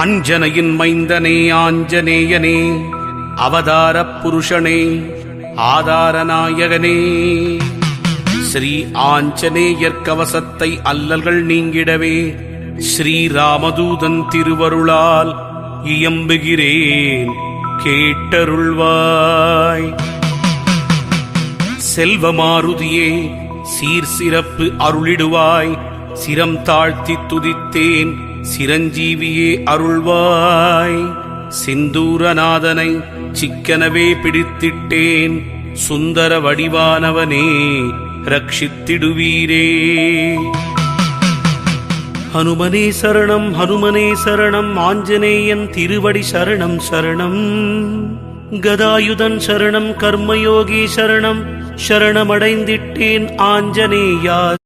அஞ்சனையின் மைந்தனே ஆஞ்சநேயனே, அவதாரப் புருஷனே, ஆதாரநாயகனே, ஸ்ரீ ஆஞ்சநேயர் கவசத்தை அல்லல்கள் நீங்கிடவே ஸ்ரீராமதூதன் திருவருளால் இயம்புகிறேன், கேட்டருள்வாய். செல்வமாருதியே, சீர் சிறப்பு அருளிடுவாய், சிரம் தாழ்த்தி துதித்தேன், சிரஞ்சீவியே அருள்வாய். சிந்தூரநாதனை சிக்கனவே பிடித்திட்டேன், சுந்தர வடிவானவனே ரட்சித்திடுவீரே. ஹனுமனே சரணம், ஹனுமனே சரணம், ஆஞ்சநேயன் திருவடி சரணம் சரணம். கதாயுதன் சரணம், கர்மயோகி சரணம், சரணமடைந்திட்டேன் ஆஞ்சநேயா.